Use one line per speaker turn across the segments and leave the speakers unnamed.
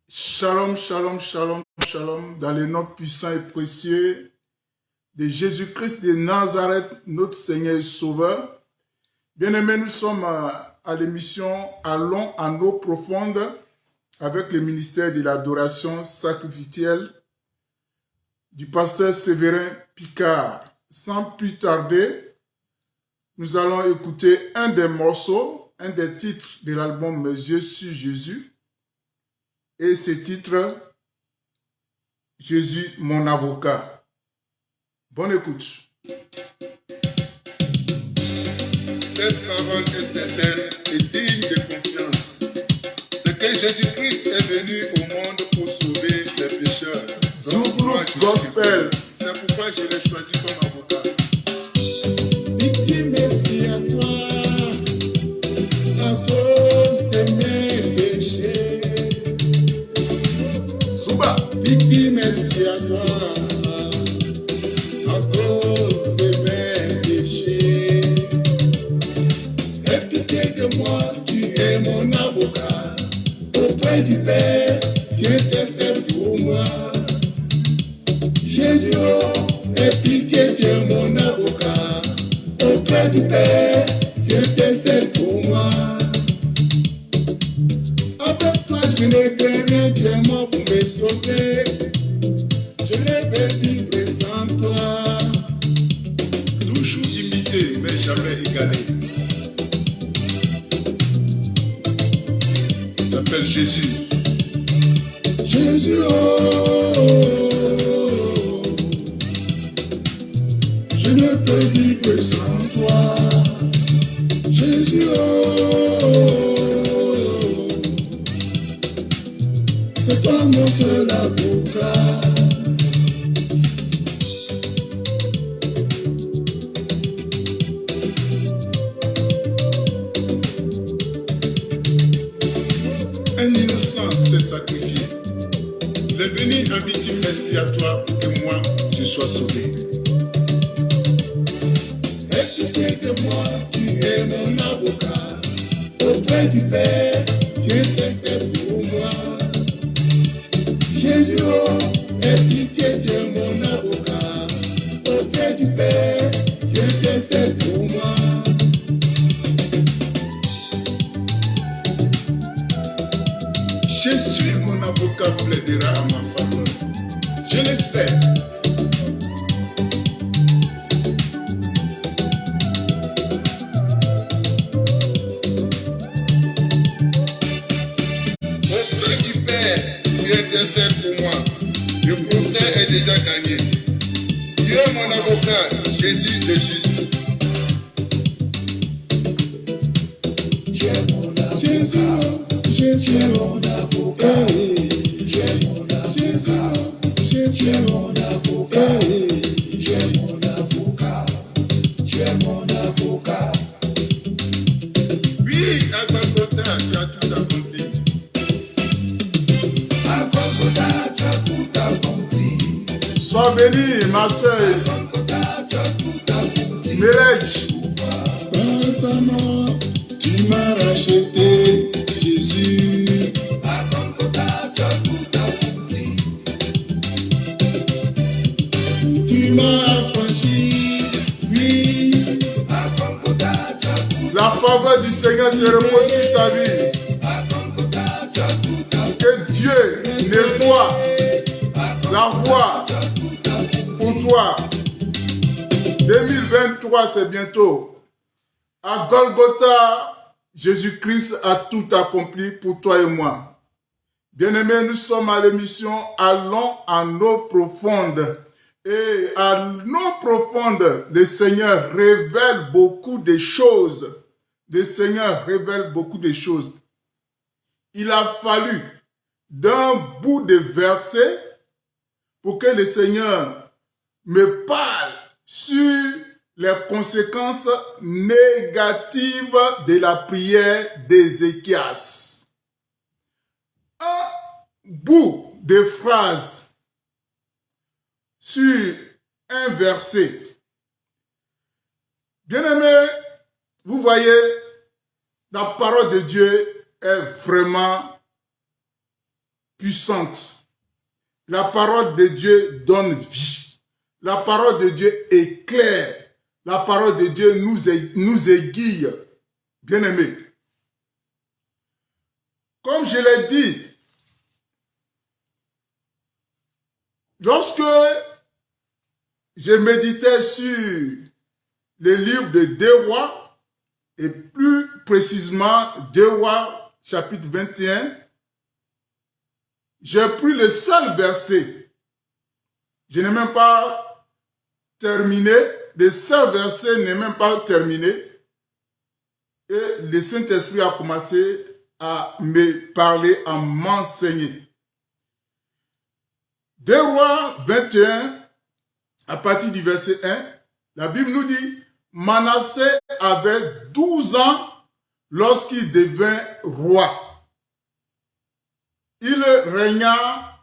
Shalom, shalom, shalom, shalom, dans le nom puissant et précieux de Jésus-Christ de Nazareth, notre Seigneur et Sauveur. Bien-aimés, nous sommes à l'émission Allons en eau profonde avec le ministère de l'adoration sacrificielle du pasteur Séverin Picard. Sans plus tarder, nous allons écouter un des morceaux, un des titres de l'album Mes yeux sur Jésus. Et ce titre, Jésus, mon avocat. Bonne écoute.
Cette parole est certaine et digne de confiance. C'est que Jésus-Christ est venu au monde pour sauver les pécheurs.
Zouglou Gospel.
C'est pourquoi je l'ai choisi comme avocat.
Victime expiatoire à cause de mes péchés.
Souba.
Victime expiatoire à cause de mes péchés. Aie pitié de moi, tu es mon avocat. Auprès du Père, tu intercèdes pour moi. Jésus, oh, aie pitié, tu es mon avocat. Auprès du Père, tu intercèdes pour moi. Avec toi, je ne crains rien, tu es mort pour me sauver. Je ne vais vivre sans toi.
Toujours imité, mais jamais égalé. Il s'appelle Jésus.
Jésus, oh, je ne peux vivre sans toi. Jésus, oh, c'est toi mon seul avocat.
Un innocent s'est sacrifié. Il est venu en victime expiatoire pour que moi, je sois sauvé.
Aie pitié de moi, tu es mon avocat. Auprès du Père, tu intercèdes pour moi. Jésus, oh, aie pitié, tu es mon avocat. Auprès du Père, tu intercèdes pour moi.
Jésus, mon avocat, plaidera à ma faveur. Je le sais. Auprès du Père, tu intercèdes pour moi. Le procès est déjà gagné. Tu es mon avocat, Jésus le juste.
Jésus, Jésus, mon avocat. Jésus, Jésus, mon avocat. Tu es mon avocat. Tu es mon avocat.
Oui, à Golgotha, tu as tout accompli.
À Golgotha, tu as tout accompli.
Sois béni, ma sœur.
Golgotha, tu as tout accompli.
Melech.
Par ta mort, tu m'as racheté, Jésus. À Golgotha, tu as tout accompli. Tu m'as affranchi, oui. À Golgotha, tu as tout.
La faveur du Seigneur se repose sur ta vie.
À Golgotha, tu as tout accompli.
Que Dieu nettoie la voie pour toi. 2023, c'est bientôt. À Golgotha, Jésus-Christ a tout accompli pour toi et moi. Bien-aimés, nous sommes à l'émission Allons en eau profonde. Et à l'eau profonde, le Seigneur révèle beaucoup de choses. Le Seigneur révèle beaucoup de choses. Il a fallu d'un bout de verset pour que le Seigneur me parle sur les conséquences négatives de la prière d'Ézéchias. Un bout de phrase sur un verset. Bien-aimés, vous voyez, la parole de Dieu est vraiment puissante. La parole de Dieu donne vie. La parole de Dieu est claire. La parole de Dieu nous aiguille. Bien-aimés. Comme je l'ai dit, lorsque je méditais sur le livre de 2 Rois, et plus précisément 2 Rois chapitre 21, j'ai pris le seul verset. Je n'ai même pas terminé. Le seul verset n'est même pas terminé. Et le Saint-Esprit a commencé à me parler, à m'enseigner. 2 Rois 21, à partir du verset 1, la Bible nous dit, Manassé avait 12 ans lorsqu'il devint roi. Il régna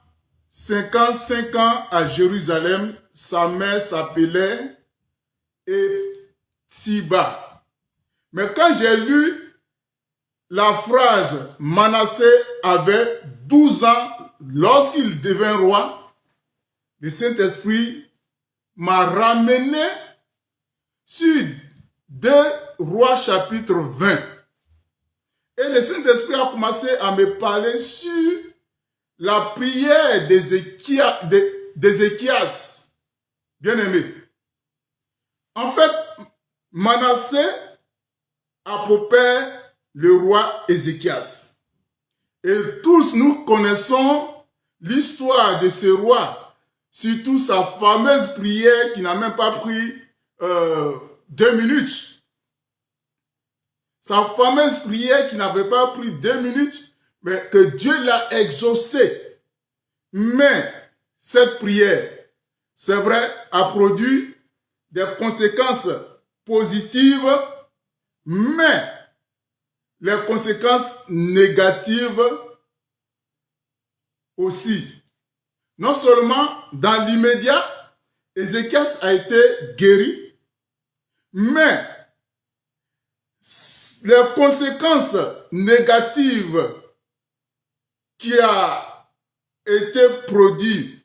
55 ans à Jérusalem. Sa mère s'appelait Epsiba. Mais quand j'ai lu la phrase « Manassé avait 12 ans lorsqu'il devint roi », le Saint-Esprit m'a ramené sur 2 Rois chapitre 20. Et le Saint-Esprit a commencé à me parler sur la prière d'Ézéchias, bien-aimé. En fait, Manassé a pour père le roi Ézéchias. Et tous nous connaissons l'histoire de ce roi, surtout sa fameuse prière qui n'a même pas pris 2 minutes. Sa fameuse prière qui n'avait pas pris 2 minutes, mais que Dieu l'a exaucée. Mais cette prière, c'est vrai, a produit des conséquences positives, mais les conséquences négatives aussi. Non seulement dans l'immédiat, Ézéchias a été guéri, mais les conséquences négatives qui a été produites,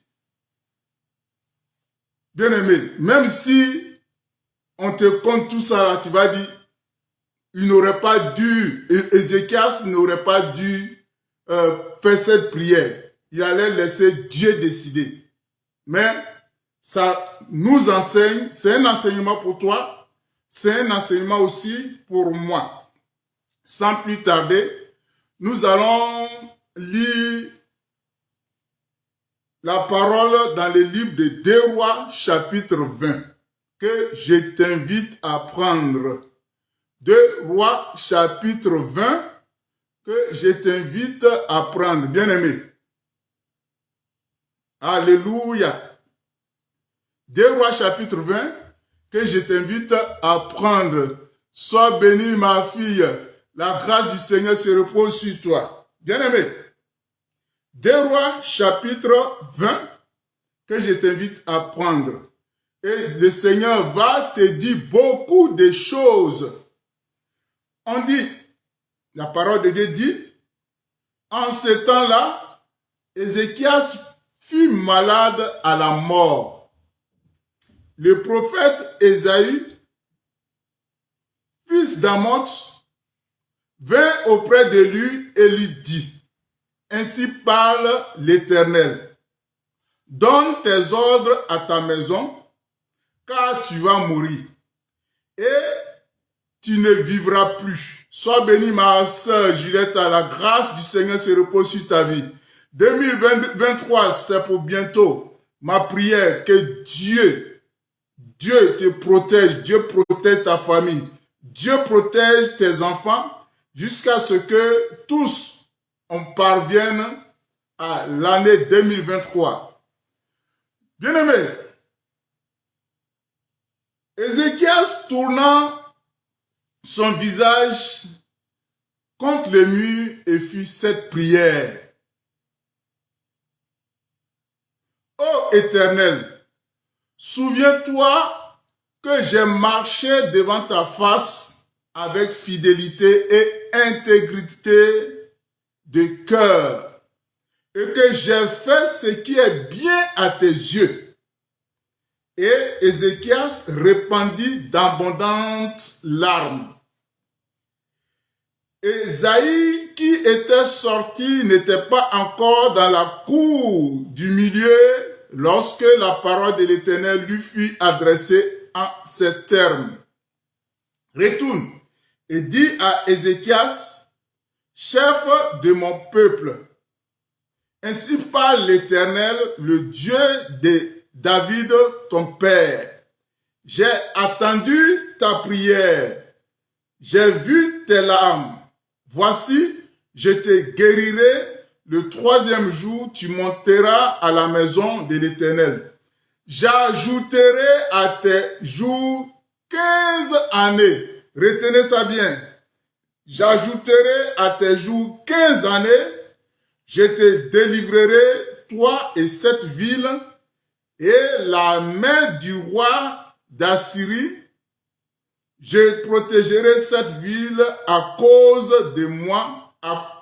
bien aimé, même si on te compte tout ça là, tu vas dire, il n'aurait pas dû, Ézéchias n'aurait pas dû faire cette prière. Il allait laisser Dieu décider. Mais ça nous enseigne, c'est un enseignement pour toi, c'est un enseignement aussi pour moi. Sans plus tarder, nous allons lire la parole dans le livre de 2 Rois, chapitre 20, que je t'invite à prendre. 2 Rois, chapitre 20, que je t'invite à prendre. Bien-aimé. Alléluia. 2 Rois, chapitre 20, que je t'invite à prendre. Sois bénie, ma fille. La grâce du Seigneur se repose sur toi. Bien-aimé. 2 Rois, chapitre 20, que je t'invite à prendre. Et le Seigneur va te dire beaucoup de choses. On dit, la parole de Dieu dit, en ce temps-là, Ézéchias fut malade à la mort. Le prophète Ésaïe, fils d'Amoz, vint auprès de lui et lui dit, ainsi parle l'Éternel, donne tes ordres à ta maison, car tu vas mourir, et tu ne vivras plus. Sois bénie, ma sœur Juliette, la grâce du Seigneur se repose sur ta vie. 2023, c'est pour bientôt. Ma prière, que Dieu te protège, Dieu protège ta famille, Dieu protège tes enfants, jusqu'à ce que tous, on parvienne à l'année 2023. Bien-aimé, Ézéchias tournant son visage contre le mur et fit cette prière. Ô Éternel, souviens-toi que j'ai marché devant ta face avec fidélité et intégrité de cœur. et que j'ai fait ce qui est bien à tes yeux. Et Ézéchias répandit d'abondantes larmes. Ésaïe, qui était sorti, n'était pas encore dans la cour du milieu lorsque la parole de l'Éternel lui fut adressée en ces termes. Retourne et dis à Ézéchias, chef de mon peuple, ainsi parle l'Éternel, le Dieu de David, ton père. J'ai attendu ta prière, j'ai vu tes larmes. Voici, je te guérirai. Le 3e jour, tu monteras à la maison de l'Éternel. J'ajouterai à tes jours 15 années. Retenez ça bien. J'ajouterai à tes jours 15 années. Je te délivrerai, toi et cette ville, et la main du roi d'Assyrie. Je protégerai cette ville à cause de moi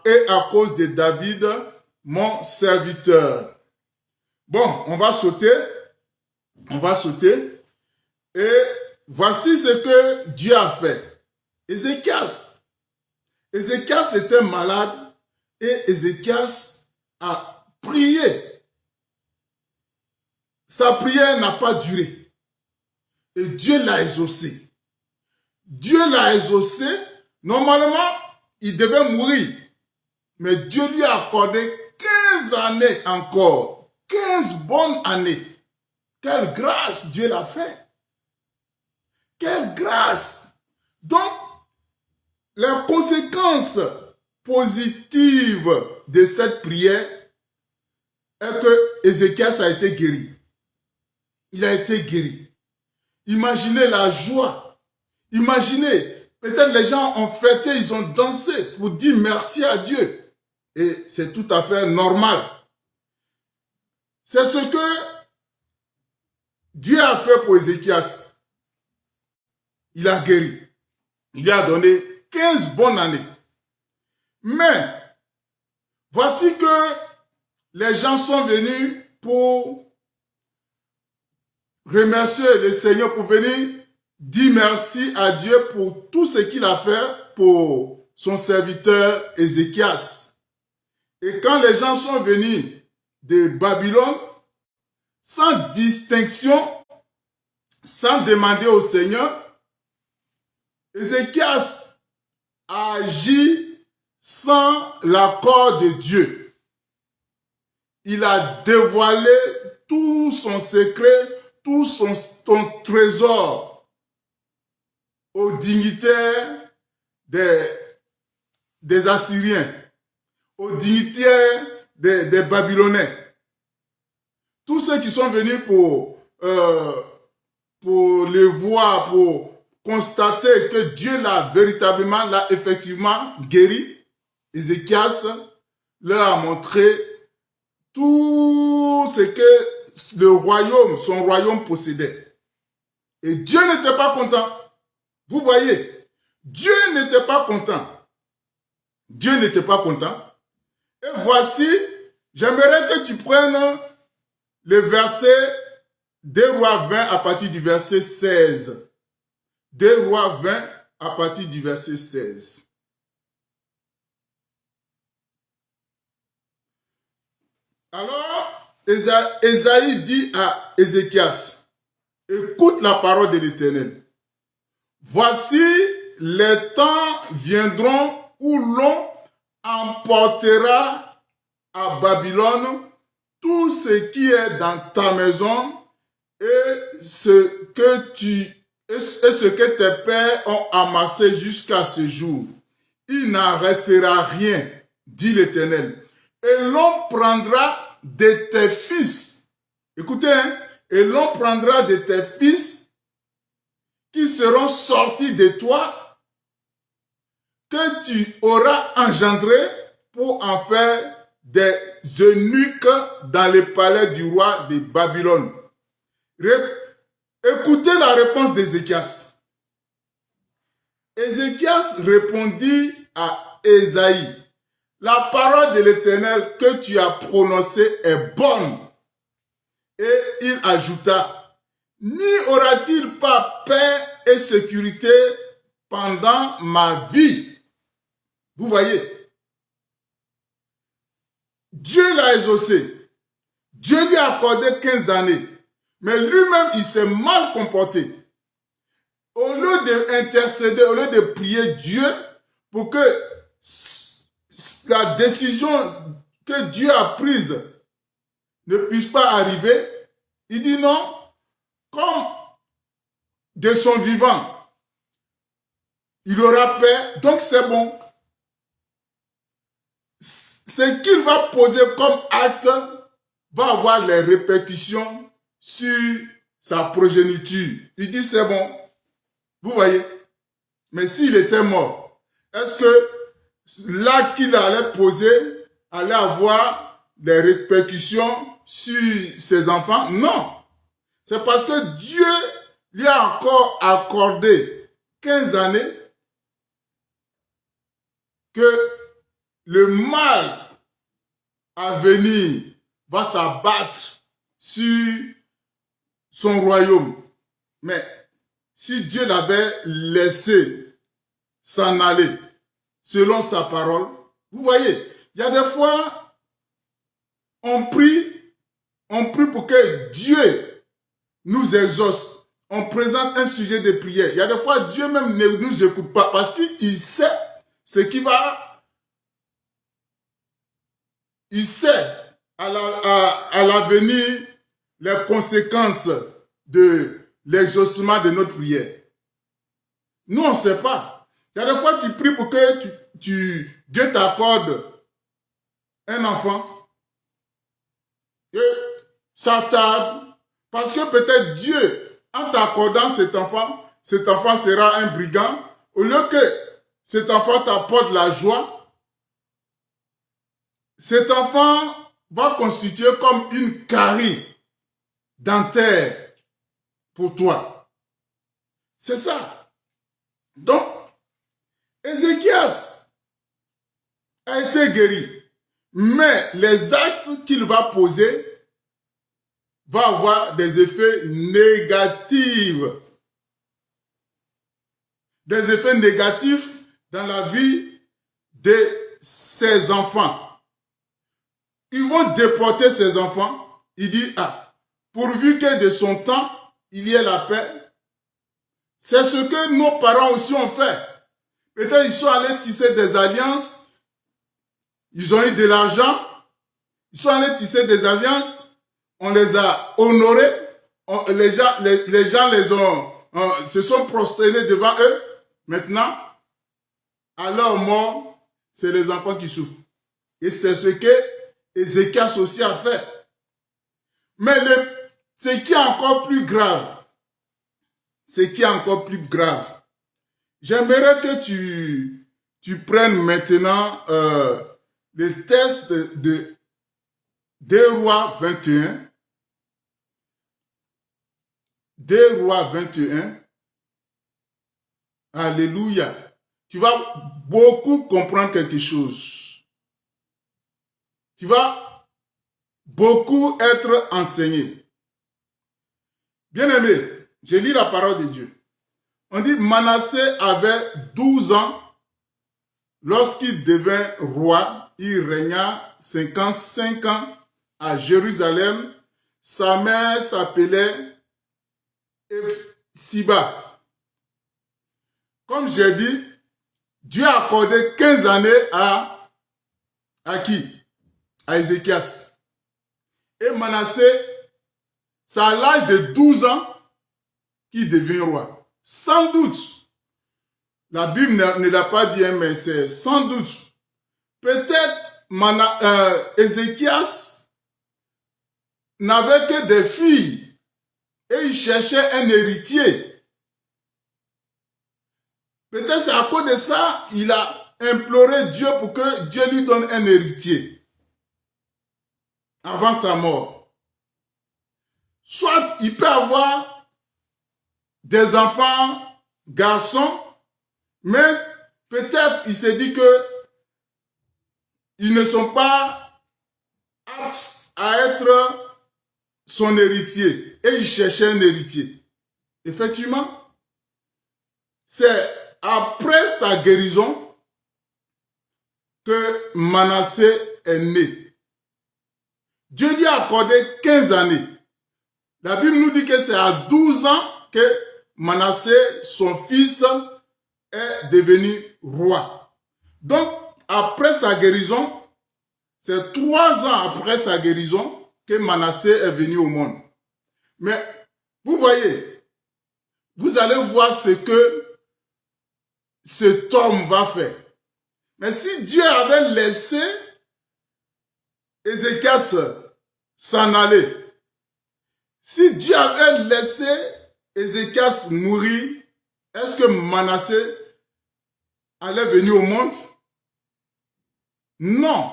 et à cause de David, mon serviteur. Bon, on va sauter. Et voici ce que Dieu a fait. Ézéchias était malade et Ézéchias a prié. Sa prière n'a pas duré. Et Dieu l'a exaucé. Normalement, il devait mourir. Mais Dieu lui a accordé 15 années encore. 15 bonnes années. Quelle grâce Dieu l'a fait. Quelle grâce. Donc, la conséquence positive de cette prière est que Ézéchias a été guéri. Il a été guéri. Imaginez la joie. Imaginez, peut-être les gens ont fêté, ils ont dansé pour dire merci à Dieu. Et c'est tout à fait normal. C'est ce que Dieu a fait pour Ézéchias. Il a guéri. Il lui a donné 15 bonnes années. Mais, voici que les gens sont venus pour remercier le Seigneur, pour venir dire merci à Dieu pour tout ce qu'il a fait pour son serviteur Ézéchias. Et quand les gens sont venus de Babylone, sans distinction, sans demander au Seigneur, Ézéchias a agi sans l'accord de Dieu. Il a dévoilé tout son secret, tout son trésor aux dignitaires des Assyriens, aux dignitaires des Babylonais. Tous ceux qui sont venus pour le voir, pour constater que Dieu l'a effectivement guéri, Ézéchias leur a montré tout ce que son royaume possédait. Et Dieu n'était pas content. Vous voyez, Dieu n'était pas content. Dieu n'était pas content. Et voici, j'aimerais que tu prennes le verset 2 Rois 20 à partir du verset 16. 2 Rois 20 à partir du verset 16. Alors, Ésaïe dit à Ézéchias, écoute la parole de l'Éternel. Voici, les temps viendront où l'on emportera à Babylone tout ce qui est dans ta maison et ce que tes pères ont amassé jusqu'à ce jour. Il n'en restera rien, dit l'Éternel. Et l'on prendra de tes fils. Écoutez, et l'on prendra de tes fils qui seront sortis de toi, que tu auras engendrés pour en faire des eunuques dans le palais du roi de Babylone. Écoutez la réponse d'Ézéchias. Ézéchias répondit à Ésaïe, la parole de l'Éternel que tu as prononcée est bonne. Et il ajouta, n'y aura-t-il pas paix et sécurité pendant ma vie? Vous voyez, Dieu l'a exaucé. Dieu lui a accordé 15 années. Mais lui-même, il s'est mal comporté. Au lieu d'intercéder, au lieu de prier Dieu pour que la décision que Dieu a prise ne puisse pas arriver, il dit non, comme de son vivant, il aura paix, donc c'est bon. Ce qu'il va poser comme acte va avoir les répercussions sur sa progéniture. Il dit c'est bon. Vous voyez? Mais s'il était mort, est-ce que l'acte qu'il allait poser allait avoir des répercussions sur ses enfants? Non. C'est parce que Dieu lui a encore accordé 15 années que le mal à venir va s'abattre sur son royaume. Mais si Dieu l'avait laissé s'en aller selon sa parole, vous voyez, il y a des fois, on prie pour que Dieu nous exauce. On présente un sujet de prière. Il y a des fois, Dieu même ne nous écoute pas parce qu'il sait ce qui va. Il sait à l'avenir les conséquences de l'exaucement de notre prière. Nous, on ne sait pas. Il y a des fois, tu pries pour que Dieu t'accorde un enfant. Et ça tarde. Parce que peut-être Dieu, en t'accordant cet enfant sera un brigand. Au lieu que cet enfant t'apporte la joie, cet enfant va constituer comme une carie dentaire pour toi. C'est ça. Donc, Ézéchias a été guéri. Mais les actes qu'il va poser vont avoir des effets négatifs. Des effets négatifs dans la vie de ses enfants. Ils vont déporter ses enfants. Il dit, ah, pourvu que de son temps, il y ait la paix. C'est ce que nos parents aussi ont fait. Peut-être ils sont allés tisser des alliances. Ils ont eu de l'argent. Ils sont allés tisser des alliances. On les a honorés. Les gens se sont prosternés devant eux. Maintenant, à leur mort, c'est les enfants qui souffrent. Et c'est ce que Ézéchias aussi a fait. Mais ce qui est encore plus grave, j'aimerais que tu prennes maintenant le texte de 2 Rois 21. 2 Rois 21. Alléluia. Tu vas beaucoup comprendre quelque chose. Tu vas beaucoup être enseigné. Bien-aimé, je lis la parole de Dieu. On dit Manassé avait 12 ans lorsqu'il devint roi. Il régna 55 ans à Jérusalem. Sa mère s'appelait Siba. Comme j'ai dit, Dieu a accordé 15 années à qui? À Ézéchias. Et Manassé, c'est à l'âge de 12 ans qu'il devient roi. Sans doute, la Bible ne l'a pas dit, mais c'est sans doute. Peut-être Ézéchias n'avait que des filles et il cherchait un héritier. Peut-être c'est à cause de ça il a imploré Dieu pour que Dieu lui donne un héritier avant sa mort. Soit il peut avoir des enfants garçons, mais peut-être il s'est dit que ils ne sont pas aptes à être son héritier. Et il cherchait un héritier. Effectivement, c'est après sa guérison que Manassé est né. Dieu lui a accordé 15 années. La Bible nous dit que c'est à 12 ans que Manassé, son fils, est devenu roi. Donc, après sa guérison, c'est 3 ans après sa guérison que Manassé est venu au monde. Mais, vous voyez, vous allez voir ce que cet homme va faire. Mais si Dieu avait laissé Ézéchias s'en aller, si Dieu avait laissé Ézéchias mourir, est-ce que Manassé allait venir au monde? Non.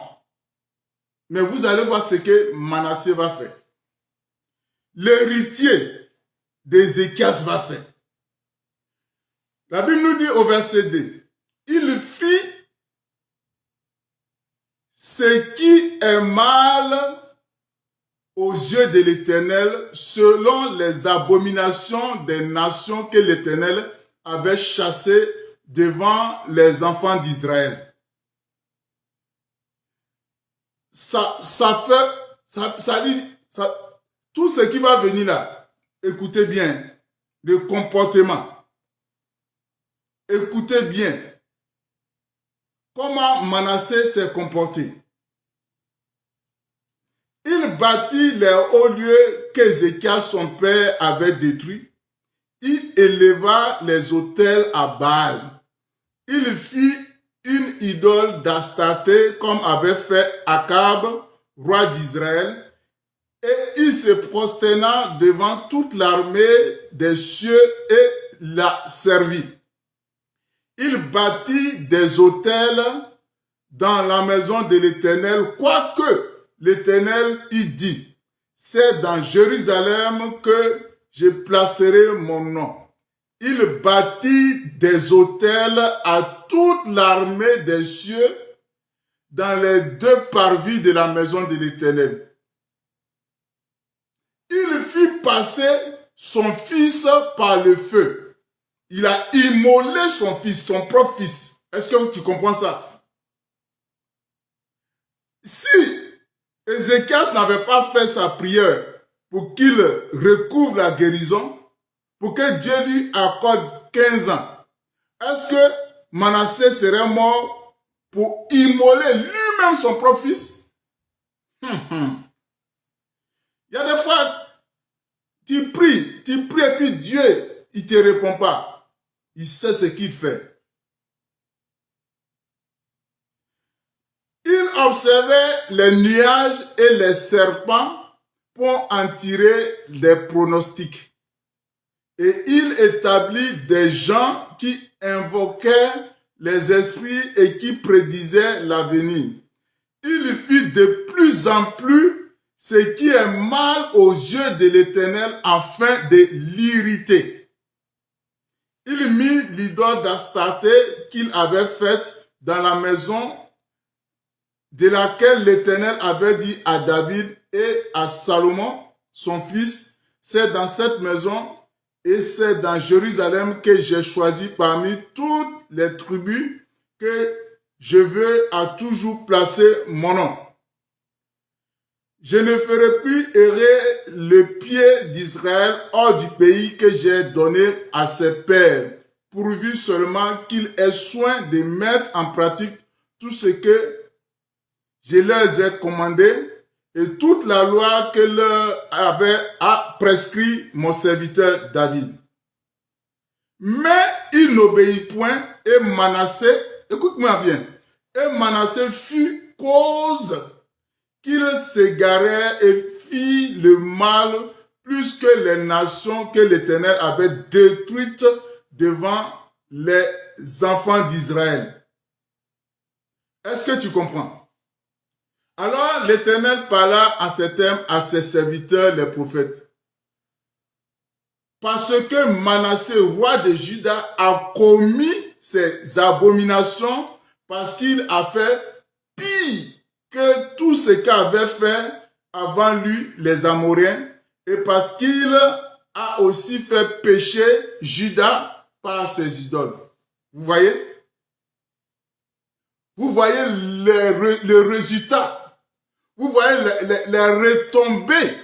Mais vous allez voir ce que Manassé va faire. L'héritier d'Ézéchias va faire. La Bible nous dit au verset 2, il fit ce qui est mal aux yeux de l'Éternel selon les abominations des nations que l'Éternel avait chassées devant les enfants d'Israël. Tout ce qui va venir là, écoutez bien, le comportement. Écoutez bien comment Manassé s'est comporté. Il bâtit les hauts lieux qu'Ézéchias, son père, avait détruits. Il éleva les autels à Baal. Il fit une idole d'Astarté comme avait fait Akab, roi d'Israël, et il se prosterna devant toute l'armée des cieux et la servit. Il bâtit des autels dans la maison de l'Éternel, quoique l'Éternel y dit, c'est dans Jérusalem que je placerai mon nom. Il bâtit des autels à toute l'armée des cieux dans les 2 parvis de la maison de l'Éternel. Il fit passer son fils par le feu. Il a immolé son fils, son propre fils. Est-ce que tu comprends ça? Si Ézéchias n'avait pas fait sa prière pour qu'il recouvre la guérison, pour que Dieu lui accorde 15 ans, est-ce que Manassé serait mort pour immoler lui-même son propre fils? Il y a des fois, tu pries et puis Dieu, il ne te répond pas. Il sait ce qu'il fait. Il observait les nuages et les serpents pour en tirer des pronostics. Et il établit des gens qui invoquaient les esprits et qui prédisaient l'avenir. Il fit de plus en plus ce qui est mal aux yeux de l'Éternel afin de l'irriter. Il mit l'idole d'Astarté qu'il avait faite dans la maison de laquelle l'Éternel avait dit à David et à Salomon, son fils, c'est dans cette maison et c'est dans Jérusalem que j'ai choisi parmi toutes les tribus que je veux à toujours placer mon nom. Je ne ferai plus errer le pied d'Israël hors du pays que j'ai donné à ses pères, pourvu seulement qu'il ait soin de mettre en pratique tout ce que je leur ai commandé et toute la loi que leur avait prescrit mon serviteur David. Mais il n'obéit point et Manassé, écoute-moi bien, et Manassé fut cause qu'il s'égarait et fit le mal plus que les nations que l'Éternel avait détruites devant les enfants d'Israël. Est-ce que tu comprends? Alors l'Éternel parla en ces termes à ses serviteurs les prophètes. Parce que Manassé, roi de Juda, a commis ces abominations, parce qu'il a fait pire que tout ce qu'avaient fait avant lui les Amoréens, et parce qu'il a aussi fait pécher Juda par ses idoles. Vous voyez? Vous voyez le résultat. Vous voyez les retombées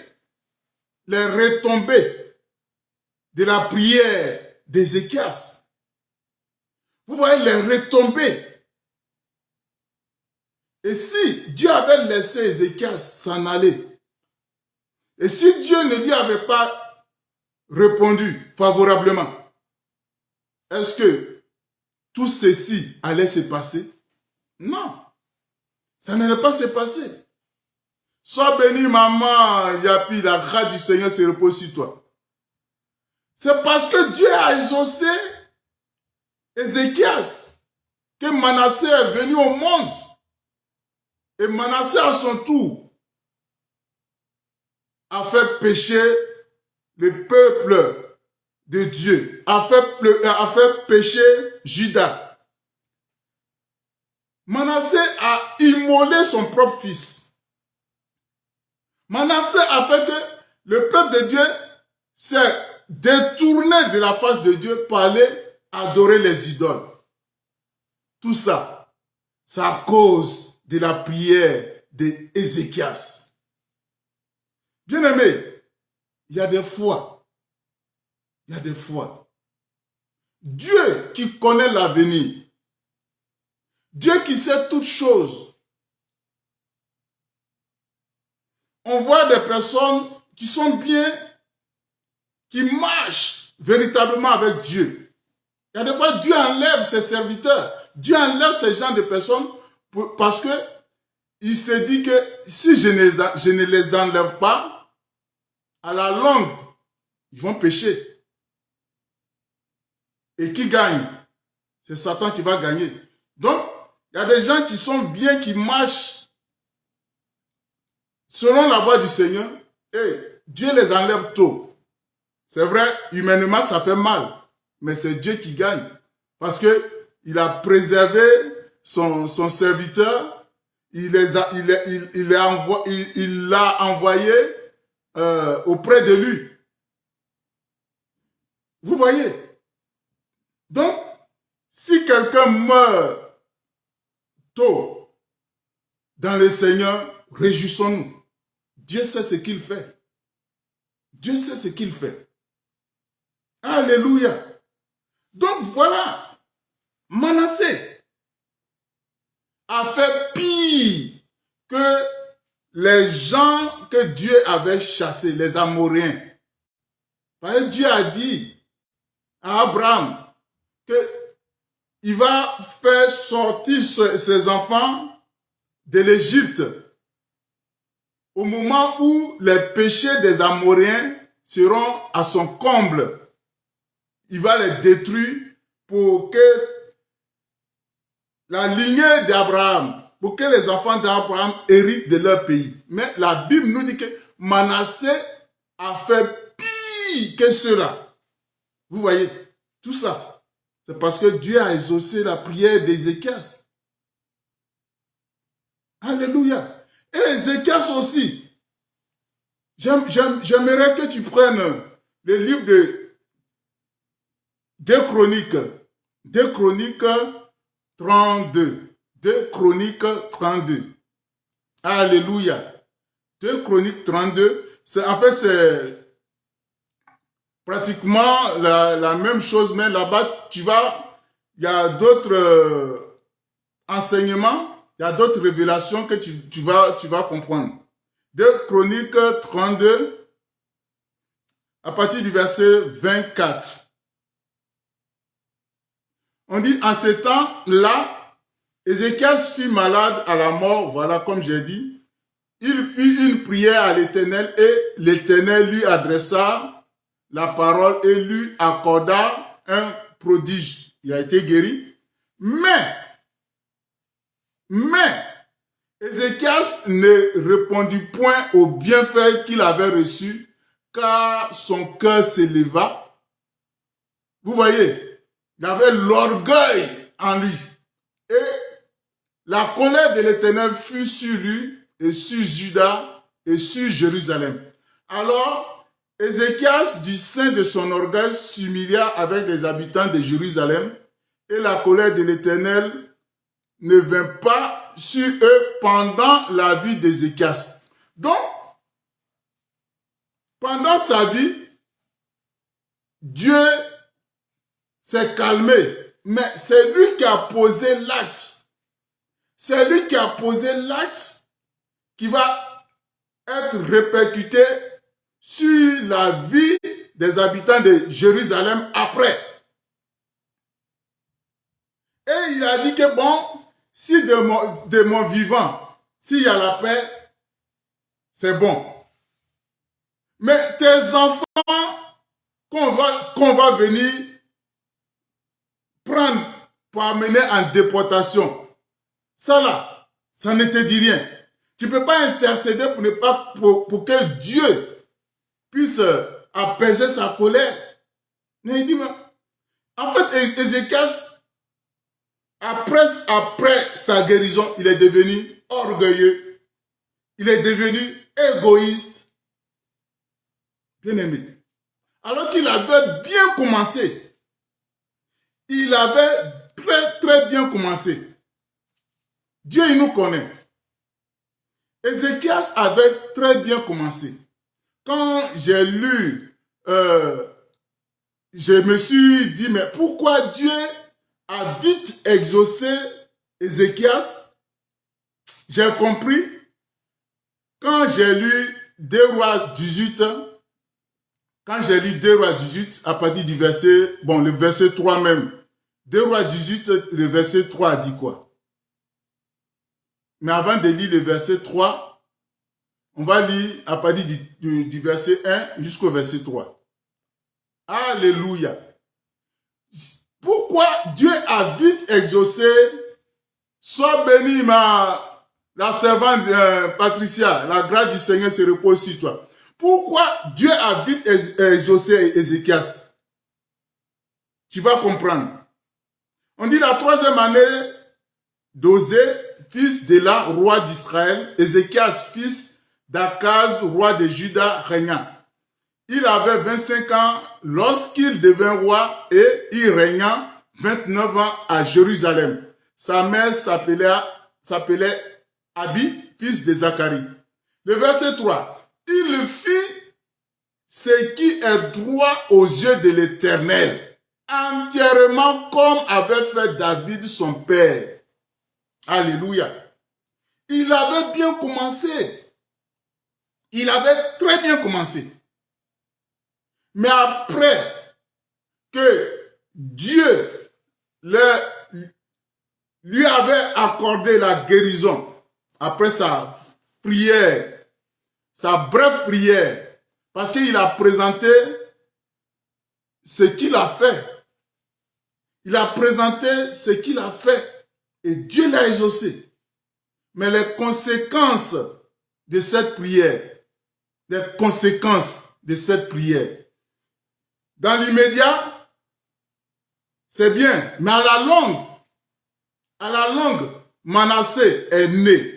de la prière d'Ézéchias. Vous voyez les retombées. Et si Dieu avait laissé Ézéchias s'en aller, et si Dieu ne lui avait pas répondu favorablement, est-ce que tout ceci allait se passer? Non, ça n'allait pas se passer. Sois béni, maman Yapi, la grâce du Seigneur se repose sur toi. C'est parce que Dieu a exaucé Ézéchias que Manassé est venu au monde. Et Manassé, à son tour, a fait pécher le peuple de Dieu, a fait pécher Juda. Manassé a immolé son propre fils. Manassé a fait que le peuple de Dieu s'est détourné de la face de Dieu pour aller adorer les idoles. Tout ça, c'est à cause de la prière d'Ézéchias. Bien-aimé, il y a des fois, Dieu qui connaît l'avenir, Dieu qui sait toutes choses. On voit des personnes qui sont bien, qui marchent véritablement avec Dieu. Il y a des fois, Dieu enlève ses serviteurs, Dieu enlève ces gens de personnes parce que il se dit que si je ne les enlève pas, à la longue, ils vont pécher. Et qui gagne? C'est Satan qui va gagner. Donc, il y a des gens qui sont bien, qui marchent selon la voie du Seigneur, et Dieu les enlève tôt. C'est vrai, humainement, ça fait mal, mais c'est Dieu qui gagne. Parce qu'il a préservé son serviteur, il l'a envoyé auprès de lui. Vous voyez? Donc, si quelqu'un meurt tôt dans le Seigneur, réjouissons-nous. Dieu sait ce qu'il fait. Dieu sait ce qu'il fait. Alléluia. Donc voilà, Manassé a fait pire que les gens que Dieu avait chassés, les Amoréens. Parce que Dieu a dit à Abraham qu'il va faire sortir ses enfants de l'Égypte au moment où les péchés des Amoréens seront à son comble. Il va les détruire pour que la lignée d'Abraham, pour que les enfants d'Abraham héritent de leur pays. Mais la Bible nous dit que Manassé a fait pire que cela. Vous voyez, tout ça, c'est parce que Dieu a exaucé la prière d'Ézéchias. Alléluia. Et Ézéchias aussi. J'aimerais que tu prennes le livre de 2 Chroniques. 2 Chroniques 32. 2 Chroniques 32. Alléluia. 2 Chroniques 32. En fait, c'est pratiquement la même chose, mais là-bas, il y a d'autres enseignements, il y a d'autres révélations que tu vas comprendre. 2 Chroniques 32, à partir du verset 24. On dit, en ce temps-là, Ézéchias fut malade à la mort, voilà comme j'ai dit. Il fit une prière à l'Éternel et l'Éternel lui adressa la parole et lui accorda un prodige. Il a été guéri. Mais, Ézéchias ne répondit point au bienfait qu'il avait reçu, car son cœur s'éleva. Vous voyez, il avait l'orgueil en lui. Et la colère de l'Éternel fut sur lui et sur Juda et sur Jérusalem. Alors, Ézéchias, du sein de son orgueil, s'humilia avec les habitants de Jérusalem, et la colère de l'Éternel ne vint pas sur eux pendant la vie d'Ézéchias. Donc, pendant sa vie, Dieu s'est calmé, mais c'est lui qui a posé l'acte. C'est lui qui a posé l'acte qui va être répercuté sur la vie des habitants de Jérusalem après. Et il a dit que bon, si de mon vivant, s'il y a la paix, c'est bon. Mais tes enfants qu'on va venir prendre pour amener en déportation, ça là, ça ne te dit rien. Tu ne peux pas intercéder pour que Dieu puisse apaiser sa colère. Mais il dit, en fait, Ézéchias, après sa guérison, il est devenu orgueilleux. Il est devenu égoïste. Bien aimé. Alors qu'il avait bien commencé. Il avait très très bien commencé. Dieu, il nous connaît. Ézéchias avait très bien commencé. Quand j'ai lu, je me suis dit, mais pourquoi Dieu a vite exaucé Ézéchias? J'ai compris. Quand j'ai lu 2 Rois 18, à partir du verset, bon, le verset 3 même, 2 Rois 18, le verset 3 dit quoi? Mais avant de lire le verset 3, on va lire à partir du verset 1 jusqu'au verset 3. Alléluia. Pourquoi Dieu a vite exaucé? Sois béni, la servante Patricia, la grâce du Seigneur se repose sur toi. Pourquoi Dieu a vite exaucé Ézéchias? Tu vas comprendre. On dit la 3e année d'Osée, fils d'Éla, roi d'Israël, Ézéchias, fils d'Akaz, roi de Juda, régna. Il avait 25 ans lorsqu'il devint roi et il régna 29 ans à Jérusalem. Sa mère s'appelait Abi, fils de Zacharie. Le verset 3. Il fit ce qui est droit aux yeux de l'Éternel, entièrement comme avait fait David son père. Alléluia. Il avait bien commencé. Il avait très bien commencé. Mais après que Dieu lui avait accordé la guérison, après sa prière, sa brève prière, parce qu'il a présenté ce qu'il a fait. Il a présenté ce qu'il a fait. Et Dieu l'a exaucé. Mais les conséquences de cette prière, dans l'immédiat, c'est bien. Mais à la longue, Manassé est né.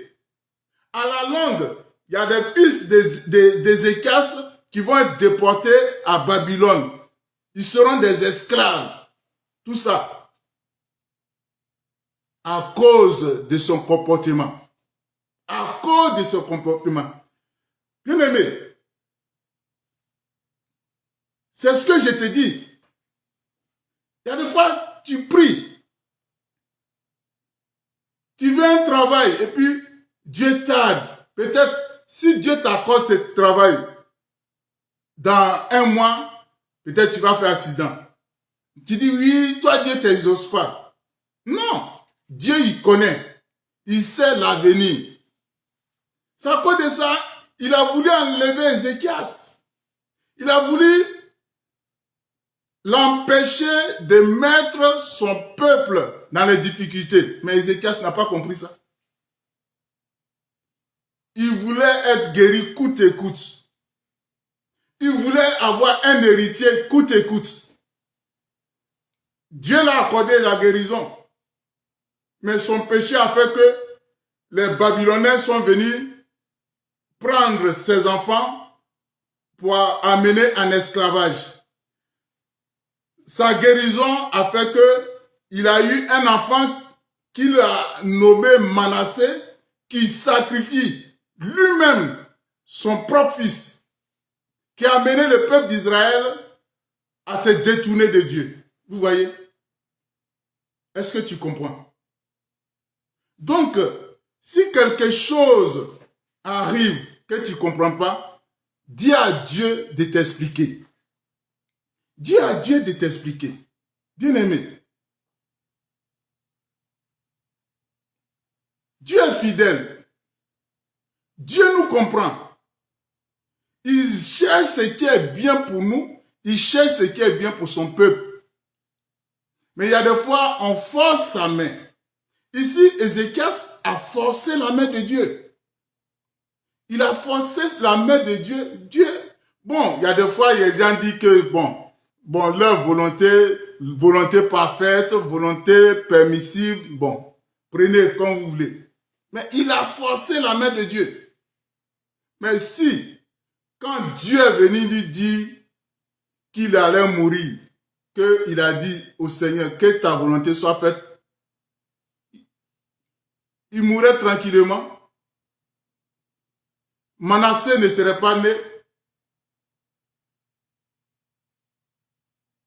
À la longue, il y a des fils d'Ézéchias qui vont être déportés à Babylone. Ils seront des esclaves. Tout ça à cause de son comportement. À cause de son comportement. Bien aimé, c'est ce que je te dis. Il y a des fois, tu pries. Tu veux un travail et puis Dieu t'aide. Peut-être si Dieu t'accorde ce travail, dans 1 mois, peut-être tu vas faire accident. Tu dis oui, toi Dieu t'exauce pas. Non. Dieu, il connaît. Il sait l'avenir. C'est à cause de ça, il a voulu enlever Ézéchias. Il a voulu l'empêcher de mettre son peuple dans les difficultés. Mais Ézéchias n'a pas compris ça. Il voulait être guéri coûte et coûte. Il voulait avoir un héritier coûte et coûte. Dieu l'a accordé la guérison. Mais son péché a fait que les Babyloniens sont venus prendre ses enfants pour amener en esclavage. Sa guérison a fait qu'il a eu un enfant qu'il a nommé Manassé, qui sacrifie lui-même son propre fils, qui a amené le peuple d'Israël à se détourner de Dieu. Vous voyez? Est-ce que tu comprends? Donc, si quelque chose arrive que tu ne comprends pas, dis à Dieu de t'expliquer. Dis à Dieu de t'expliquer. Bien-aimé, Dieu est fidèle. Dieu nous comprend. Il cherche ce qui est bien pour nous. Il cherche ce qui est bien pour son peuple. Mais il y a des fois, on force sa main. Ici, Ézéchias a forcé la main de Dieu. Il a forcé la main de Dieu. Dieu, bon, il y a des fois, il y a des gens qui disent que, bon, leur volonté parfaite, volonté permissible, bon, prenez comme vous voulez. Mais il a forcé la main de Dieu. Mais si, quand Dieu est venu lui dire qu'il allait mourir, qu'il a dit au Seigneur que ta volonté soit faite, il mourrait tranquillement. Manassé ne serait pas né.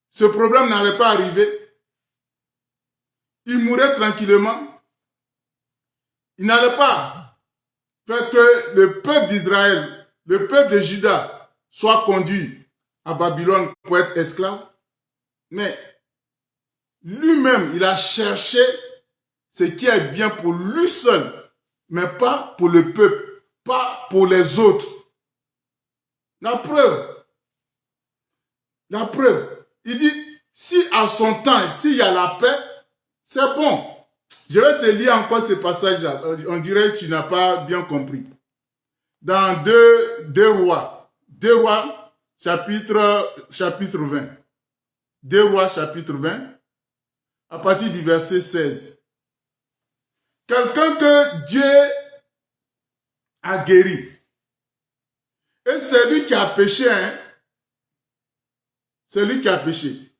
Ce problème n'allait pas arriver. Il mourrait tranquillement. Il n'allait pas faire que le peuple d'Israël, le peuple de Juda, soit conduit à Babylone pour être esclave. Mais lui-même, il a cherché ce qui est bien pour lui seul, mais pas pour le peuple, pas pour les autres. La preuve, il dit, si à son temps, s'il y a la paix, c'est bon. Je vais te lire encore ce passage-là. On dirait que tu n'as pas bien compris. Dans 2 Rois, chapitre 20. 2 Rois, chapitre 20, à partir du verset 16. Quelqu'un que Dieu a guéri. Et c'est lui qui a péché, hein. C'est lui qui a péché.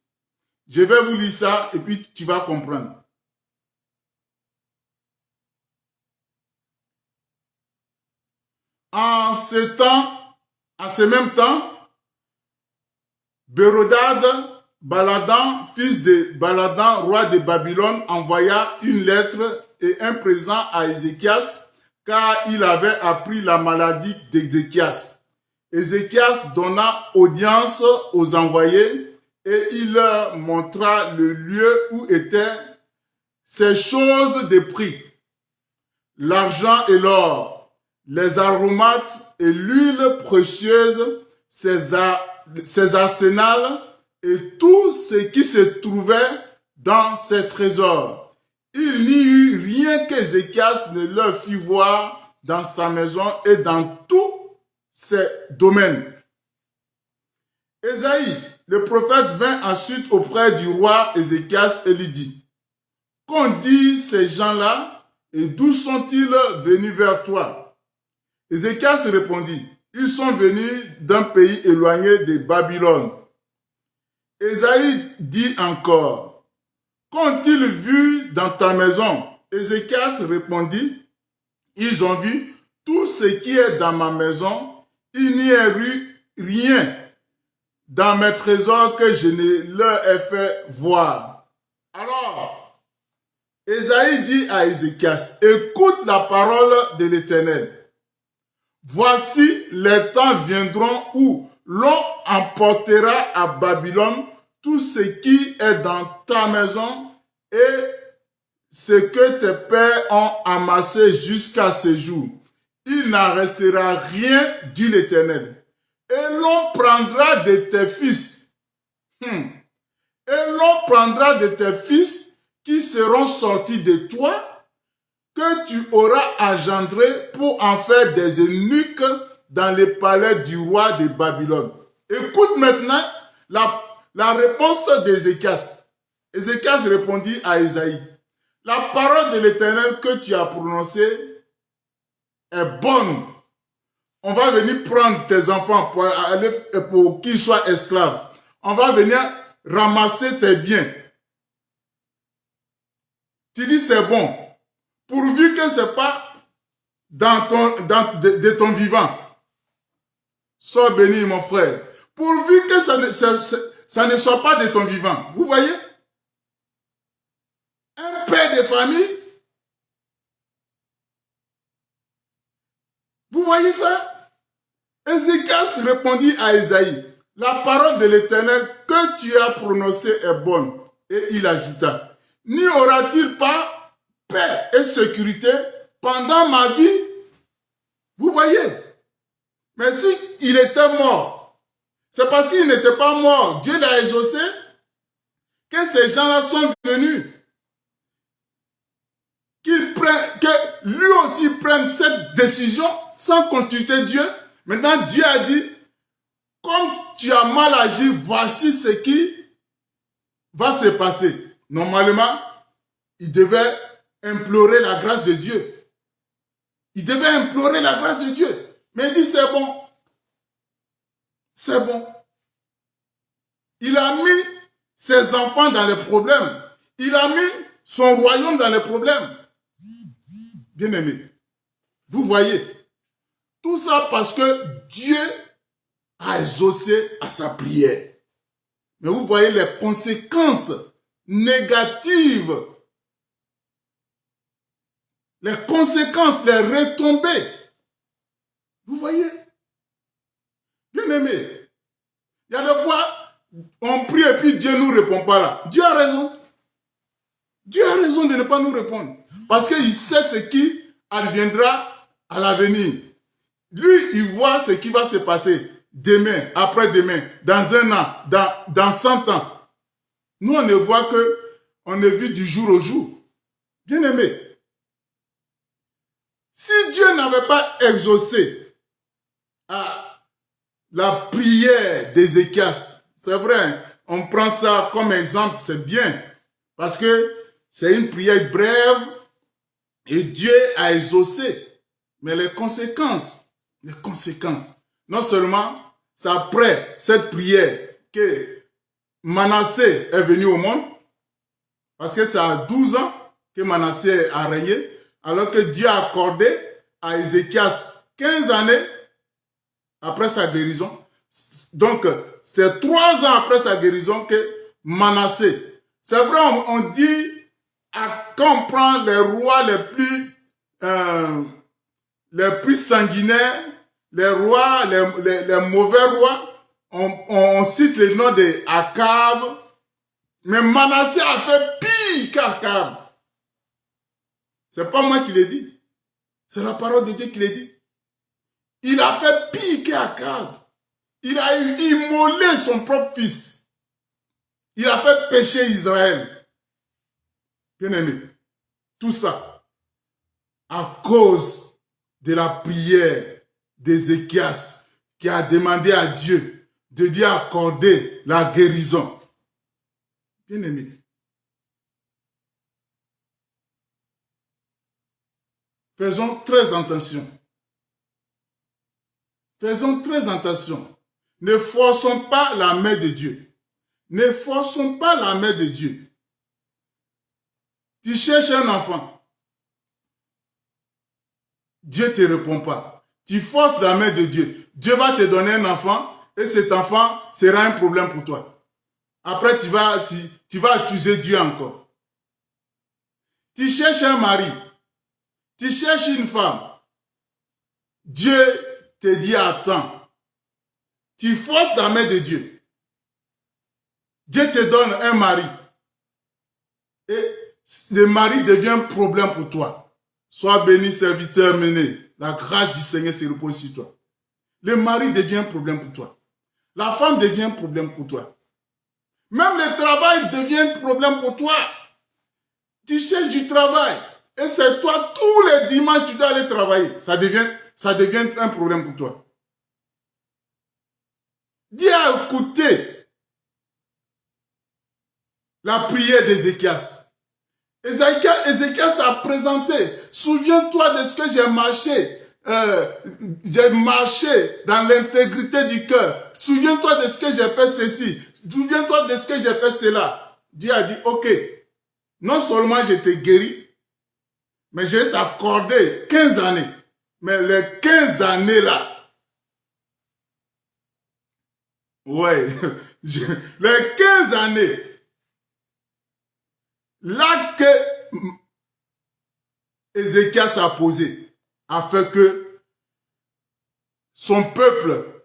Je vais vous lire ça et puis tu vas comprendre. En ce même temps, Bérodad, Baladan, fils de Baladan, roi de Babylone, envoya une lettre et un présent à Ézéchias, car il avait appris la maladie d'Ézéchias. Ézéchias donna audience aux envoyés et il leur montra le lieu où étaient ces choses de prix, l'argent et l'or, les aromates et l'huile précieuse, ses arsenals et tout ce qui se trouvait dans ses trésors. Il n'y eut rien qu'Ézéchias ne leur fit voir dans sa maison et dans tous ses domaines. Ésaïe, le prophète, vint ensuite auprès du roi Ézéchias et lui dit, « Qu'ont dit ces gens-là et d'où sont-ils venus vers toi ?» Ézéchias répondit, « Ils sont venus d'un pays éloigné de Babylone. » Ésaïe dit encore, « Qu'ont-ils vu dans ta maison ?» Ézéchias répondit, « Ils ont vu tout ce qui est dans ma maison. Il n'y a eu rien dans mes trésors que je ne leur ai fait voir. » Alors, Ésaïe dit à Ézéchias, « Écoute la parole de l'Éternel. Voici, les temps viendront où l'on emportera à Babylone tout ce qui est dans ta maison et ce que tes pères ont amassé jusqu'à ce jour. Il n'en restera rien, dit l'Éternel. Et l'on prendra de tes fils. Et l'on prendra de tes fils qui seront sortis de toi, que tu auras engendré pour en faire des eunuques dans le palais du roi de Babylone. Écoute maintenant la réponse d'Ézéchias. Ézéchias répondit à Ésaïe, La parole de l'Éternel que tu as prononcée est bonne. On va venir prendre tes enfants pour qu'ils soient esclaves. On va venir ramasser tes biens. Tu dis c'est bon. Pourvu que ce n'est pas de ton vivant. Sois béni, mon frère. Pourvu que ça ne soit pas de ton vivant. Vous voyez? Un père de famille. Vous voyez ça? Ézéchias répondit à Ésaïe, la parole de l'Éternel que tu as prononcée est bonne. Et il ajouta, n'y aura-t-il pas paix et sécurité pendant ma vie? Vous voyez? Mais si il était mort, c'est parce qu'il n'était pas mort. Dieu l'a exaucé que ces gens-là sont venus. Que lui aussi prenne cette décision sans consulter Dieu. Maintenant, Dieu a dit, comme tu as mal agi, voici ce qui va se passer. Normalement, il devait implorer la grâce de Dieu. Il devait implorer la grâce de Dieu. Mais il dit, c'est bon. C'est bon. Il a mis ses enfants dans les problèmes. Il a mis son royaume dans les problèmes. Bien-aimé, vous voyez, tout ça parce que Dieu a exaucé à sa prière. Mais vous voyez les conséquences négatives, les conséquences, les retombées. Vous voyez? Bien-aimé, il y a des fois, on prie et puis Dieu ne nous répond pas là. Dieu a raison. Dieu a raison de ne pas nous répondre. Parce qu'il sait ce qui adviendra à l'avenir. Lui, il voit ce qui va se passer demain, après-demain, dans un an, dans 100 ans. Nous, on ne voit que, on ne vit du jour au jour. Bien-aimé, si Dieu n'avait pas exaucé la prière d'Ézéchias, c'est vrai, on prend ça comme exemple, c'est bien, parce que c'est une prière brève et Dieu a exaucé. Mais les conséquences, non seulement c'est après cette prière que Manassé est venu au monde, parce que c'est à 12 ans que Manassé a régné, alors que Dieu a accordé à Ézéchias 15 années après sa guérison. Donc, c'est 3 ans après sa guérison que Manassé. C'est vrai, on dit, quand on prend les rois les plus sanguinaires, les rois, les mauvais rois, on cite le nom de Akab, mais Manassé a fait pire qu'Akab. C'est pas moi qui l'ai dit. C'est la parole de Dieu qui l'a dit. Il a fait pire qu'Akab. Il a immolé son propre fils. Il a fait pécher Israël. Bien-aimé, tout ça à cause de la prière d'Ézéchias qui a demandé à Dieu de lui accorder la guérison. Bien-aimé, faisons très attention. Faisons très attention. Ne forçons pas la main de Dieu. Ne forçons pas la main de Dieu. Tu cherches un enfant. Dieu ne te répond pas. Tu forces la main de Dieu. Dieu va te donner un enfant et cet enfant sera un problème pour toi. Après, tu vas accuser Dieu encore. Tu cherches un mari. Tu cherches une femme. Dieu te dit attends. Tu forces la main de Dieu. Dieu te donne un mari. Et le mari devient un problème pour toi. Sois béni, serviteur mené. La grâce du Seigneur se repose sur toi. Le mari devient un problème pour toi. La femme devient un problème pour toi. Même le travail devient un problème pour toi. Tu cherches du travail. Et c'est toi, tous les dimanches, tu dois aller travailler. Ça devient un problème pour toi. Dieu a écouté la prière d'Ézéchias. Ézéchias a présenté. Souviens-toi de ce que j'ai marché. J'ai marché dans l'intégrité du cœur. Souviens-toi de ce que j'ai fait ceci. Souviens-toi de ce que j'ai fait cela. Dieu a dit, ok, non seulement je t'ai guéri, mais je vais t'accorder 15 années. Mais les 15 années là, ouais, les 15 années, là que Ézéchias a posé, a fait que son peuple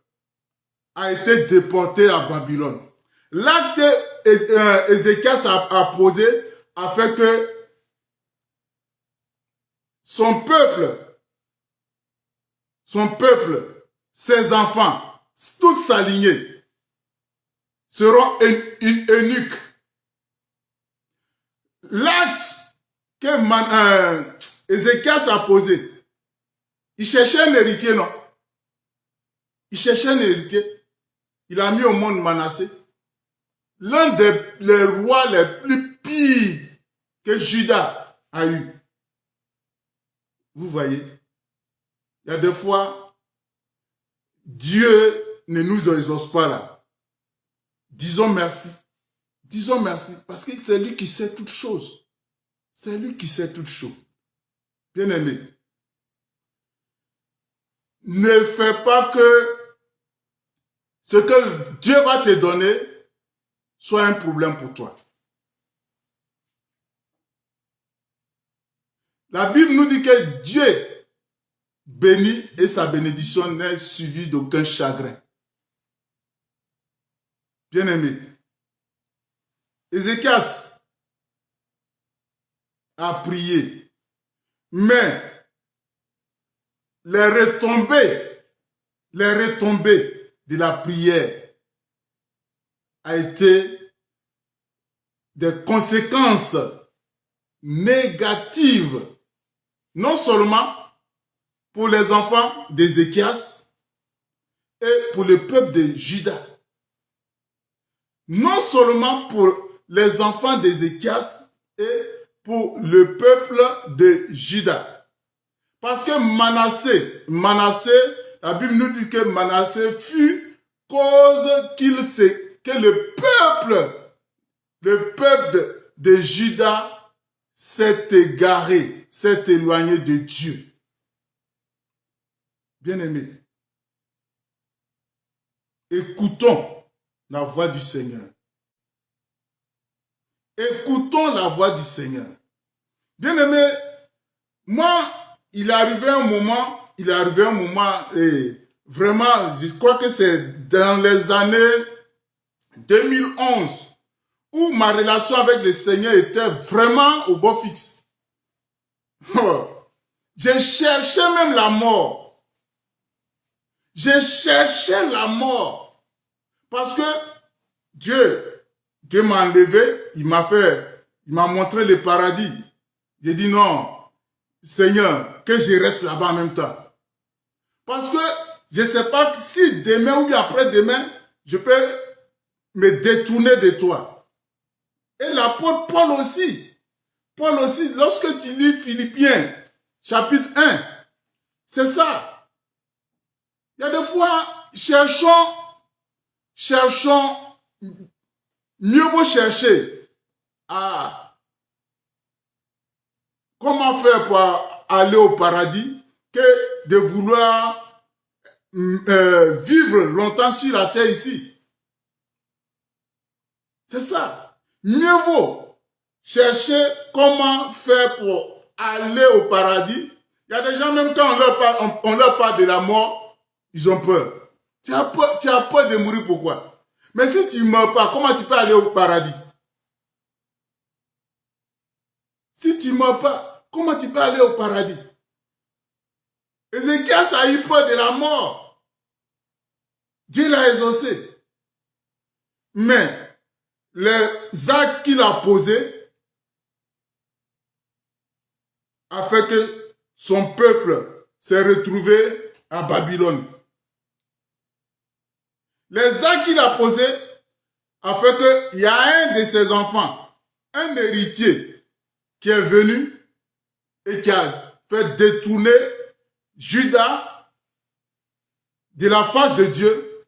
a été déporté à Babylone. Là que Ézéchias a posé, a fait que son peuple, ses enfants, toute sa lignée, seront eunuques. L'acte que Ézéchias a posé, il cherchait un héritier, non? Il cherchait un héritier. Il a mis au monde Manassé. L'un des rois les plus pires que Juda a eu. Vous voyez, il y a des fois, Dieu ne nous exauce pas là. Disons merci. Disons merci, parce que c'est lui qui sait toutes choses. C'est lui qui sait toutes choses. Bien-aimé, ne fais pas que ce que Dieu va te donner soit un problème pour toi. La Bible nous dit que Dieu bénit et sa bénédiction n'est suivie d'aucun chagrin. Bien-aimé, Ézéchias a prié, mais les retombées de la prière a été des conséquences négatives, non seulement pour les enfants d'Ézéchias et pour le peuple de Juda. Non seulement pour les enfants d'Ézéchias et pour le peuple de Juda. Parce que Manassé, la Bible nous dit que Manassé fut cause que le peuple de Juda s'est égaré, s'est éloigné de Dieu. Bien-aimés, écoutons la voix du Seigneur. Écoutons la voix du Seigneur. Bien-aimés, moi, il est arrivé un moment, et vraiment, je crois que c'est dans les années 2011, où ma relation avec le Seigneur était vraiment au beau fixe. J'ai cherché même la mort. J'ai cherché la mort. Parce que Dieu m'a enlevé, il m'a montré le paradis. J'ai dit non, Seigneur, que je reste là-bas en même temps. Parce que je ne sais pas si demain ou bien après-demain, je peux me détourner de toi. Et l'apôtre Paul aussi, lorsque tu lis Philippiens, chapitre 1, c'est ça. Il y a des fois, cherchons, mieux vaut chercher à comment faire pour aller au paradis que de vouloir vivre longtemps sur la terre ici. C'est ça. Mieux vaut chercher comment faire pour aller au paradis. Il y a des gens, même quand on leur parle de la mort, ils ont peur. Tu as peur de mourir, pourquoi? Mais si tu ne meurs pas, comment tu peux aller au paradis? Si tu ne meurs pas, comment tu peux aller au paradis? Ézéchias a eu peur de la mort. Dieu l'a exaucé. Mais les actes qu'il a posés a fait que son peuple s'est retrouvé à Babylone. Les actes qu'il a posés a fait qu'il y a un de ses enfants, un héritier, qui est venu et qui a fait détourner Judas de la face de Dieu.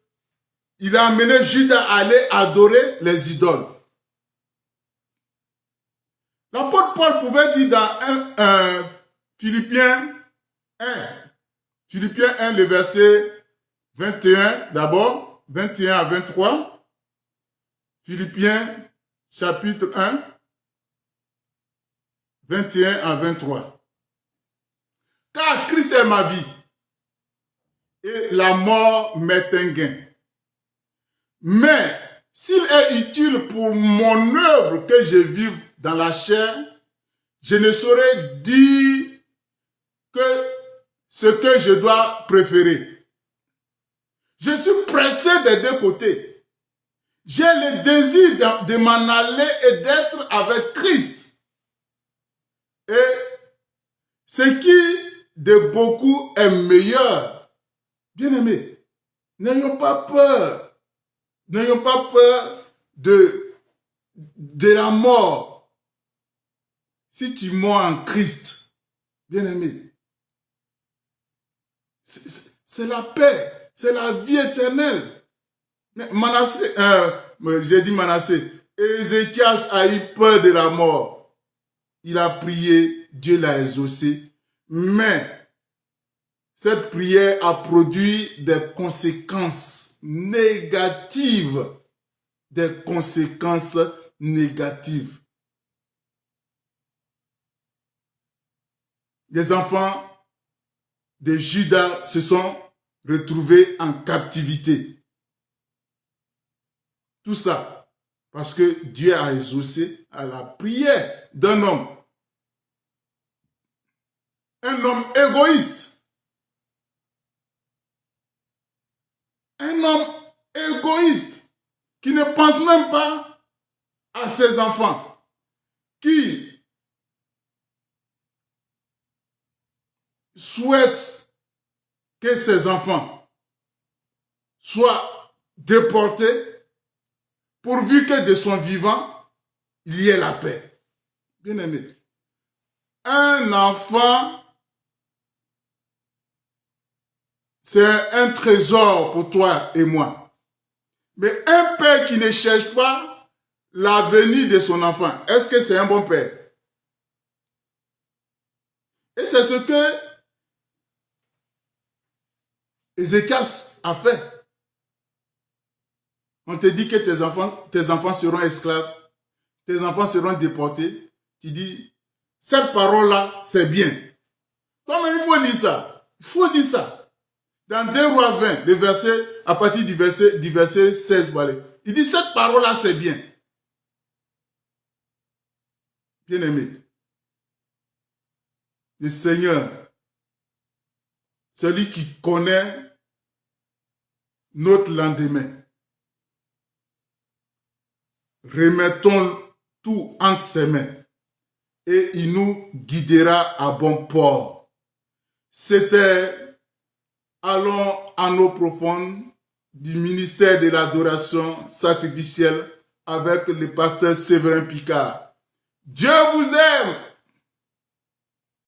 Il a amené Judas à aller adorer les idoles. L'apôtre Paul pouvait dire dans Philippiens 1, le verset 21 d'abord, 21 à 23. Philippiens chapitre 1, 21 à 23. Car Christ est ma vie et la mort m'est un gain. Mais s'il est utile pour mon œuvre que je vive dans la chair, je ne saurais dire que ce que je dois préférer. Je suis pressé des deux côtés. J'ai le désir de m'en aller et d'être avec Christ. Et ce qui de beaucoup est meilleur. Bien-aimés, n'ayons pas peur. N'ayons pas peur de la mort. Si tu meurs en Christ, bien-aimé, c'est la paix, c'est la vie éternelle. Mais Manassé, j'ai dit Manassé, Ézéchias a eu peur de la mort. Il a prié, Dieu l'a exaucé, mais cette prière a produit des conséquences négatives. Des conséquences négatives. Les enfants de Judas se sont retrouvés en captivité. Tout ça parce que Dieu a exaucé à la prière d'un homme. Un homme égoïste. Un homme égoïste qui ne pense même pas à ses enfants, qui souhaite que ses enfants soient déportés pourvu que de son vivant, il y ait la paix. Bien aimé, un enfant, c'est un trésor pour toi et moi. Mais un père qui ne cherche pas l'avenir de son enfant, est-ce que c'est un bon père? Et c'est ce que Ézéchias a fait. On te dit que tes enfants seront esclaves, tes enfants seront déportés. Tu dis, cette parole-là, c'est bien. Toi-même, il faut dire ça. Il faut dire ça. Dans 2 Rois 20, le verset, à partir du verset 16, voilà, il dit, cette parole-là, c'est bien. Bien-aimé, le Seigneur, celui qui connaît notre lendemain, remettons tout entre ses mains et il nous guidera à bon port. C'était Allons en eau profonde du ministère de l'adoration sacrificielle avec le pasteur Séverin Picard. Dieu vous aime.